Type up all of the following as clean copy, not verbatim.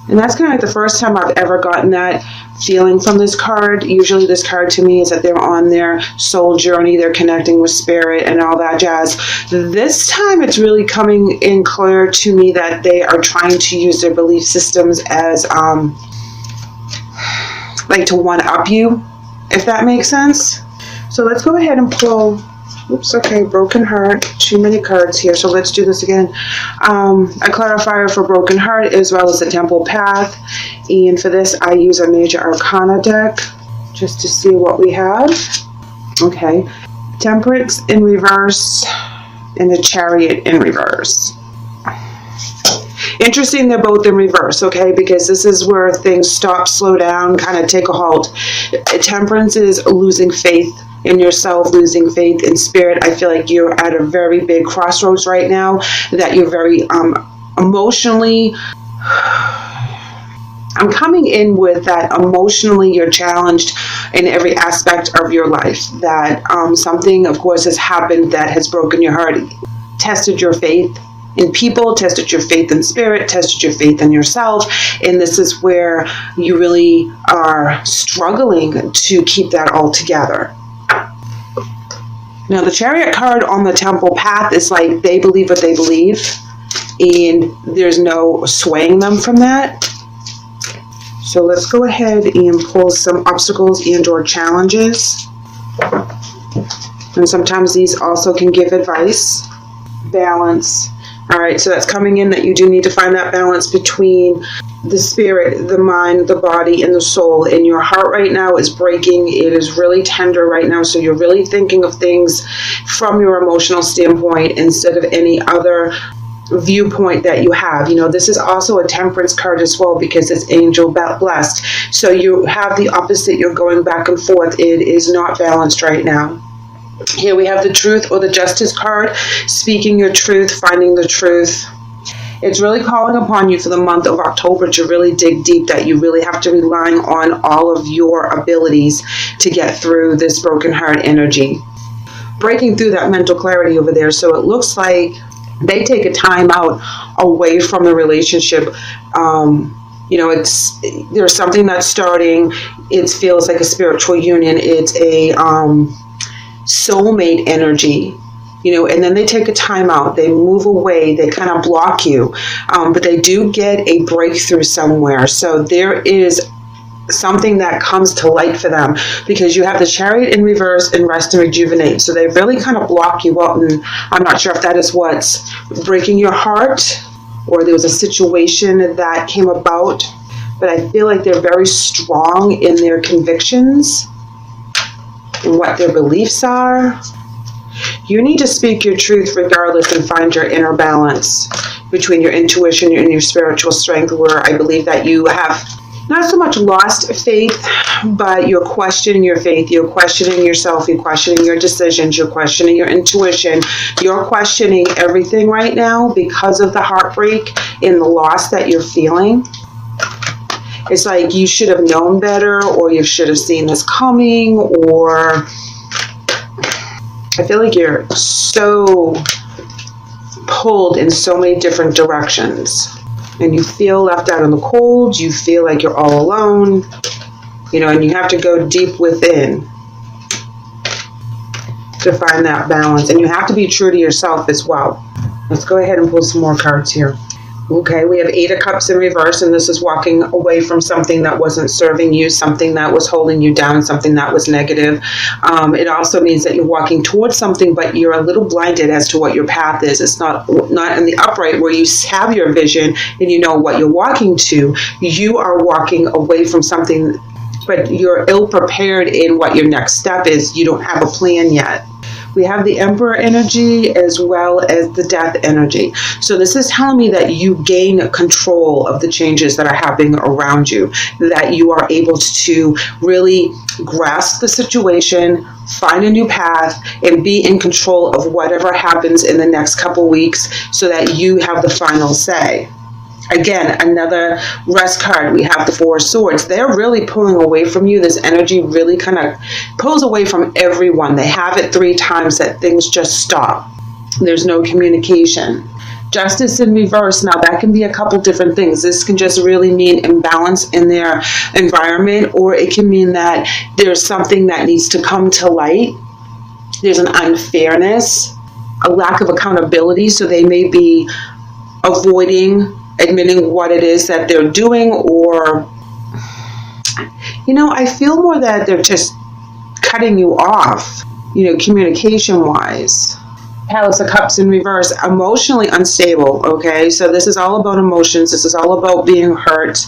And that's kind of like the first time I've ever gotten that feeling from this card. Usually this card to me is that they're on their soul journey, they're connecting with spirit and all that jazz. This time it's really coming in clear to me that they are trying to use their belief systems as like to one-up you, if that makes sense. So let's go ahead and pull, oops, okay, broken heart, too many cards here, so let's do this again. A clarifier for broken heart as well as the temple path, and for this I use a major arcana deck just to see what we have. Okay, temperance in reverse and the chariot in reverse. Interesting, they're both in reverse, okay, because this is where things stop, slow down, kind of take a halt. Temperance is losing faith in yourself, losing faith in spirit. I feel like you're at a very big crossroads right now, that you're very emotionally, I'm coming in with that emotionally you're challenged in every aspect of your life, that something of course has happened that has broken your heart, tested your faith in people, tested your faith in spirit, tested your faith in yourself, and this is where you really are struggling to keep that all together. Now the chariot card on the temple path is like they believe what they believe, and there's no swaying them from that. So let's go ahead and pull some obstacles and or challenges. And sometimes these also can give advice. Balance. All right, so that's coming in that you do need to find that balance between the spirit, the mind, the body, and the soul. And your heart right now is breaking. It is really tender right now. So you're really thinking of things from your emotional standpoint instead of any other viewpoint that you have. You know, this is also a temperance card as well because it's angel blessed. So you have the opposite. You're going back and forth. It is not balanced right now. Here we have the truth or the justice card, speaking your truth, finding the truth. It's really calling upon you for the month of October to really dig deep, that you really have to rely on all of your abilities to get through this broken heart energy. Breaking through that mental clarity over there. So it looks like they take a time out away from the relationship. You know, there's something that's starting. It feels like a spiritual union. It's a soulmate energy, you know, and then they take a time out, they move away, they kind of block you, but they do get a breakthrough somewhere. So there is something that comes to light for them, because you have the chariot in reverse and rest and rejuvenate. So they really kind of block you out, and I'm not sure if that is what's breaking your heart or there was a situation that came about, but I feel like they're very strong in their convictions and what their beliefs are. You need to speak your truth regardless and find your inner balance between your intuition and your spiritual strength, where I believe that you have not so much lost faith, but you're questioning your faith, you're questioning yourself, you're questioning your decisions, you're questioning your intuition, you're questioning everything right now because of the heartbreak and the loss that you're feeling. It's like you should have known better, or you should have seen this coming, or I feel like you're so pulled in so many different directions, and you feel left out in the cold. You feel like you're all alone, you know, and you have to go deep within to find that balance, and you have to be true to yourself as well. Let's go ahead and pull some more cards here. Okay, we have 8 of Cups in reverse, and this is walking away from something that wasn't serving you, something that was holding you down, something that was negative. It also means that you're walking towards something, but you're a little blinded as to what your path is. It's not in the upright where you have your vision and you know what you're walking to. You are walking away from something, but you're ill-prepared in what your next step is. You don't have a plan yet. We have the Emperor energy as well as the Death energy. So this is telling me that you gain control of the changes that are happening around you, that you are able to really grasp the situation, find a new path, and be in control of whatever happens in the next couple weeks, so that you have the final say. Again, another rest card. We have the 4 of Swords. They're really pulling away from you. This energy really kind of pulls away from everyone. They have it 3 times that things just stop. There's no communication. Justice in reverse. Now that can be a couple different things. This can just really mean imbalance in their environment, or it can mean that there's something that needs to come to light. There's an unfairness, a lack of accountability, so they may be avoiding admitting what it is that they're doing, or, you know, I feel more that they're just cutting you off, you know, communication wise. Palace of Cups in reverse, emotionally unstable. Okay, so this is all about emotions. This is all about being hurt.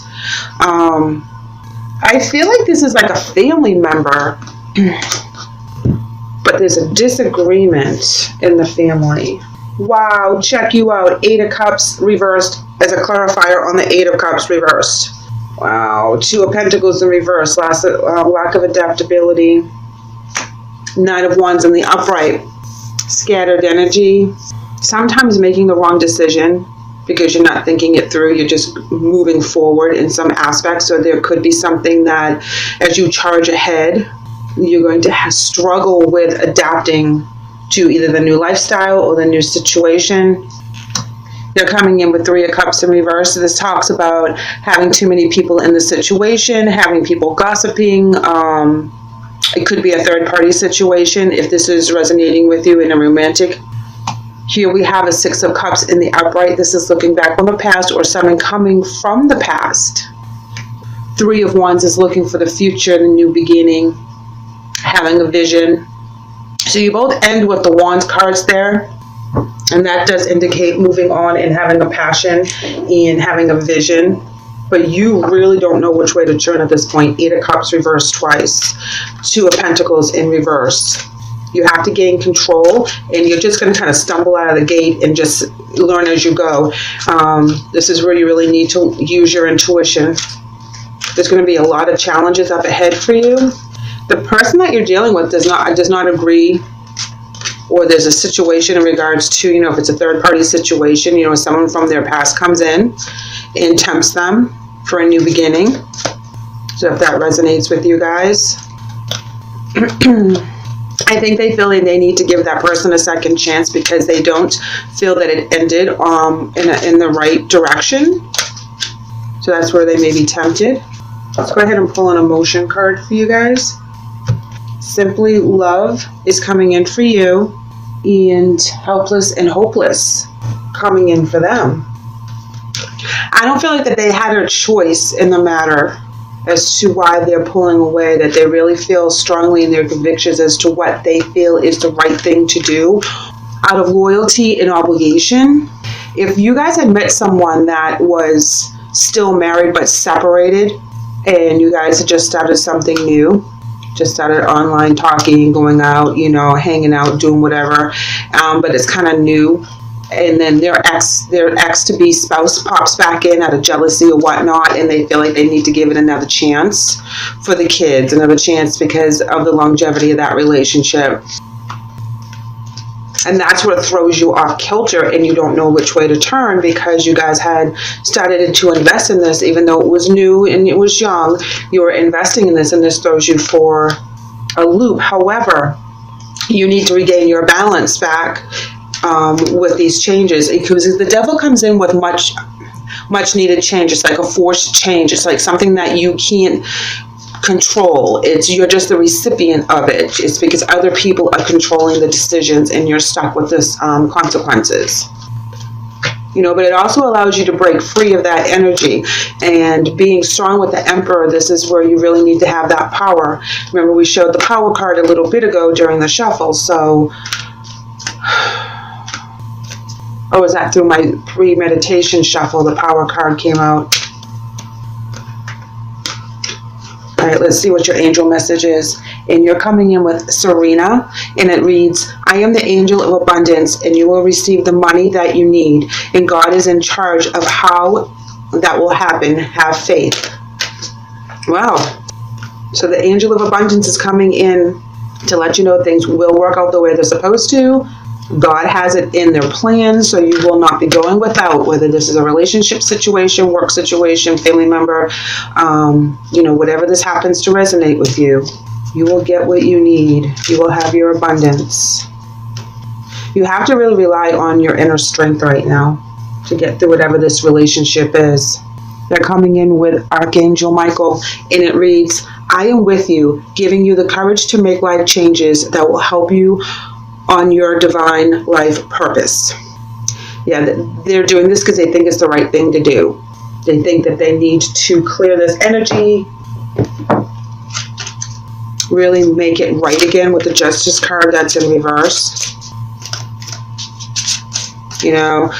I feel like this is like a family member, but there's a disagreement in the family. Wow, check you out. 8 of Cups reversed as a clarifier on the 8 of Cups reversed. Wow, 2 of Pentacles in reverse, lack of adaptability. 9 of Wands in the upright, scattered energy. Sometimes making the wrong decision because you're not thinking it through. You're just moving forward in some aspects. So there could be something that as you charge ahead, you're going to struggle with adapting to either the new lifestyle or the new situation. They're coming in with 3 of Cups in reverse. So this talks about having too many people in the situation, having people gossiping. It could be a third-party situation if this is resonating with you in a romantic. Here we have a 6 of Cups in the upright. This is looking back on the past or something coming from the past. 3 of Wands is looking for the future, the new beginning, having a vision. So you both end with the Wands cards there. And that does indicate moving on and having a passion and having a vision. But you really don't know which way to turn at this point. 8 of Cups reversed twice. 2 of Pentacles in reverse. You have to gain control, and you're just going to kind of stumble out of the gate and just learn as you go. This is where you really need to use your intuition. There's going to be a lot of challenges up ahead for you. The person that you're dealing with does not agree, or there's a situation in regards to, you know, if it's a third-party situation, you know, someone from their past comes in and tempts them for a new beginning. So if that resonates with you guys, I think they feel like they need to give that person a second chance because they don't feel that it ended in the right direction. So that's where they may be tempted. Let's go ahead and pull an emotion card for you guys. Simply love is coming in for you, and helpless and hopeless coming in for them. I don't feel like that they had a choice in the matter as to why they're pulling away, that they really feel strongly in their convictions as to what they feel is the right thing to do out of loyalty and obligation. If you guys had met someone that was still married but separated, and you guys had just started something new, just started online talking, going out, you know, hanging out, doing whatever, but it's kind of new, and then their ex-to-be spouse pops back in out of jealousy or whatnot, and they feel like they need to give it another chance for the kids, another chance because of the longevity of that relationship. And that's what throws you off kilter, and you don't know which way to turn because you guys had started to invest in this, even though it was new and it was young. You were investing in this, and this throws you for a loop. However, you need to regain your balance back with these changes, because the devil comes in with much needed change. It's like a forced change. It's like something that you can't control. You're just the recipient of it. It's because other people are controlling the decisions, and you're stuck with this consequences. You know, but it also allows you to break free of that energy. And being strong with the Emperor, this is where you really need to have that power. Remember, we showed the power card a little bit ago during the shuffle. So, or was that through my pre-meditation shuffle? The power card came out. All right, let's see what your angel message is. And you're coming in with Serena, and it reads, I am the angel of abundance, and you will receive the money that you need. And God is in charge of how that will happen. Have faith. Wow. So the angel of abundance is coming in to let you know things will work out the way they're supposed to. God has it in their plans, so you will not be going without, whether this is a relationship situation, work situation, family member, you know, whatever this happens to resonate with you, you will get what you need. You will have your abundance. You have to really rely on your inner strength right now. to get through whatever this relationship is. They're coming in with Archangel Michael, and it reads, I am with you, giving you the courage to make life changes that will help you on your divine life purpose. Yeah, they're doing this because they think it's the right thing to do. They think that they need to clear this energy, really make it right again with the Justice card that's in reverse. You know,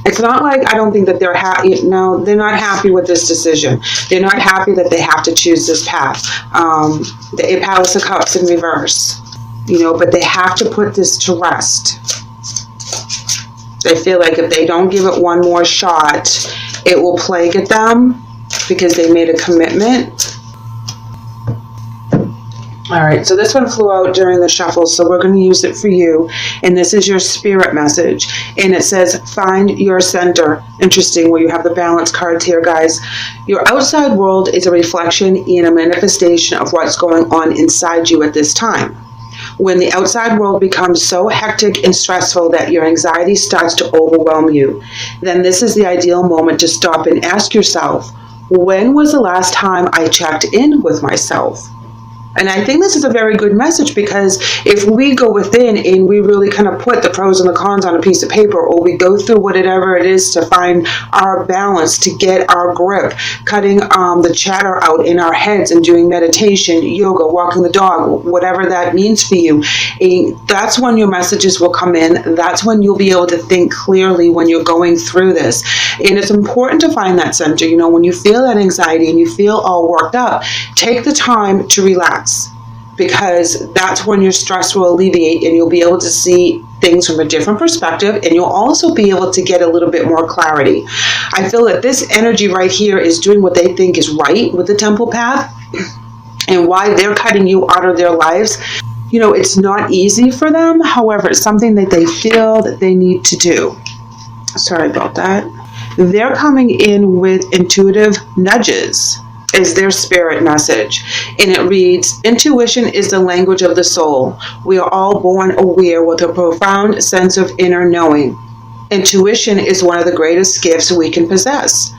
it's not like, I don't think that they're happy. No, they're not happy with this decision. They're not happy that they have to choose this path. The Palace of Cups in reverse. You know, but they have to put this to rest. They feel like if they don't give it one more shot, it will plague at them because they made a commitment. All right, so this one flew out during the shuffle, so we're going to use it for you. And this is your spirit message. And it says, find your center. Interesting, where you have the balance cards here, guys. Your outside world is a reflection and a manifestation of what's going on inside you at this time. When the outside world becomes so hectic and stressful that your anxiety starts to overwhelm you, then this is the ideal moment to stop and ask yourself, when was the last time I checked in with myself? And I think this is a very good message, because if we go within and we really kind of put the pros and the cons on a piece of paper, or we go through whatever it is to find our balance, to get our grip, cutting the chatter out in our heads and doing meditation, yoga, walking the dog, whatever that means for you, that's when your messages will come in. That's when you'll be able to think clearly when you're going through this. And it's important to find that center. You know, when you feel that anxiety and you feel all worked up, take the time to relax. Because that's when your stress will alleviate and you'll be able to see things from a different perspective, and you'll also be able to get a little bit more clarity. I feel that this energy right here is doing what they think is right with the temple path, and why they're cutting you out of their lives. You know, it's not easy for them. However, it's something that they feel that they need to do. Sorry about that. They're coming in with intuitive nudges is their spirit message. And it reads, intuition is the language of the soul. We are all born aware with a profound sense of inner knowing. Intuition is one of the greatest gifts we can possess.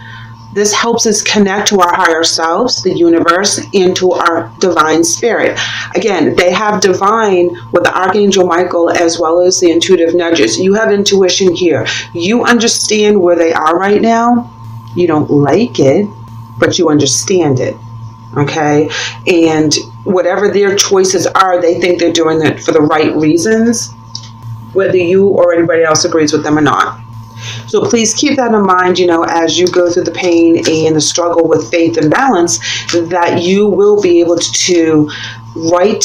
This helps us connect to our higher selves, the universe, and to our divine spirit. Again, they have divine with the Archangel Michael as well as the intuitive nudges. You have intuition here. You understand where they are right now. You don't like it, but you understand it, okay? And whatever their choices are, they think they're doing it for the right reasons, whether you or anybody else agrees with them or not. So please keep that in mind, you know, as you go through the pain and the struggle with faith and balance, that you will be able to right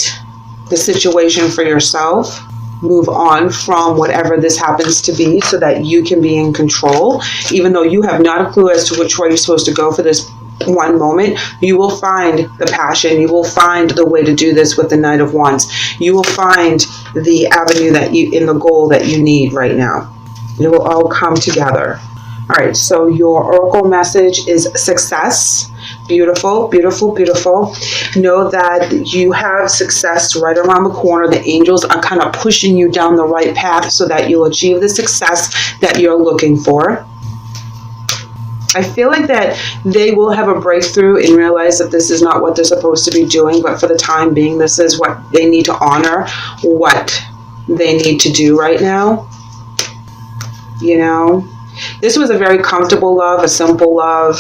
the situation for yourself, move on from whatever this happens to be, so that you can be in control. Even though you have not a clue as to which way you're supposed to go for this one moment, you will find the passion. You will find the way to do this with the Knight of Wands. You will find the avenue that you, in the goal that you need right now. It will all come together. All right, so your oracle message is success. Beautiful, beautiful, beautiful. Know that you have success right around the corner. The angels are kind of pushing you down the right path so that you'll achieve the success that you're looking for. I feel like that they will have a breakthrough and realize that this is not what they're supposed to be doing, but for the time being, this is what they need to honor, what they need to do right now. You know, this was a very comfortable love, a simple love.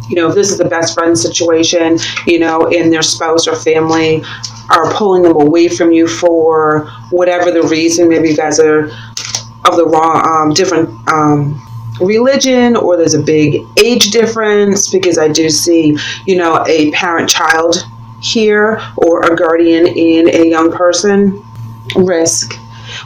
You know, if this is a best friend situation, you know, and their spouse or family are pulling them away from you for whatever the reason, maybe you guys are of the wrong, different religion, or there's a big age difference, because I do see, you know, a parent-child here, or a guardian in a young person. Risk.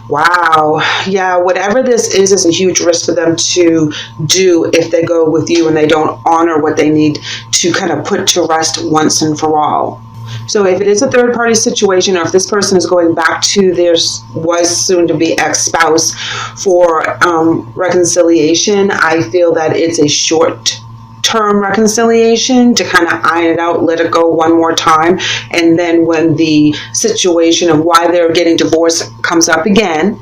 Wow. Yeah, whatever this is a huge risk for them to do if they go with you and they don't honor what they need to kind of put to rest once and for all. So if it is a third-party situation, or if this person is going back to their was soon-to-be ex-spouse for reconciliation, I feel that it's a short-term reconciliation to kind of iron it out, let it go one more time. And then when the situation of why they're getting divorced comes up again,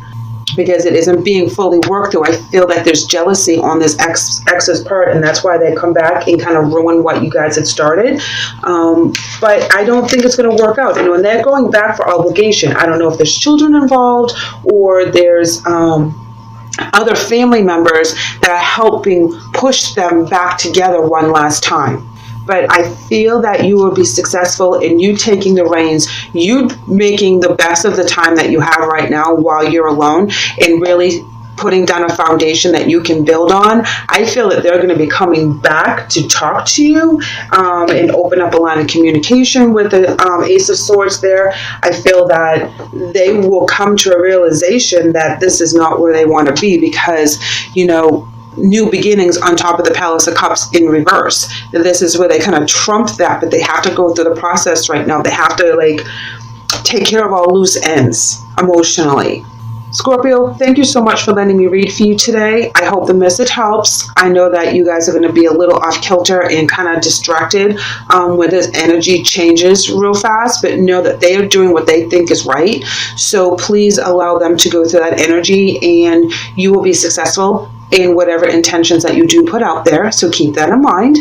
because it isn't being fully worked through. I feel that there's jealousy on this ex's part, and that's why they come back and kind of ruin what you guys had started. But I don't think it's going to work out. And when they're going back for obligation, I don't know if there's children involved or there's other family members that are helping push them back together one last time. But I feel that you will be successful in you taking the reins, you making the best of the time that you have right now while you're alone, and really putting down a foundation that you can build on. I feel that they're going to be coming back to talk to you and open up a line of communication with the Ace of Swords there. I feel that they will come to a realization that this is not where they want to be, because, you know, new beginnings on top of the Palace of Cups in reverse. This is where they kind of trump that, but they have to go through the process right now. They have to, like, take care of all loose ends emotionally. Scorpio, thank you so much for letting me read for you today. I hope the message helps. I know that you guys are going to be a little off kilter and kind of distracted when this energy changes real fast, but know that they are doing what they think is right. So please allow them to go through that energy, and you will be successful in whatever intentions that you do put out there. So keep that in mind.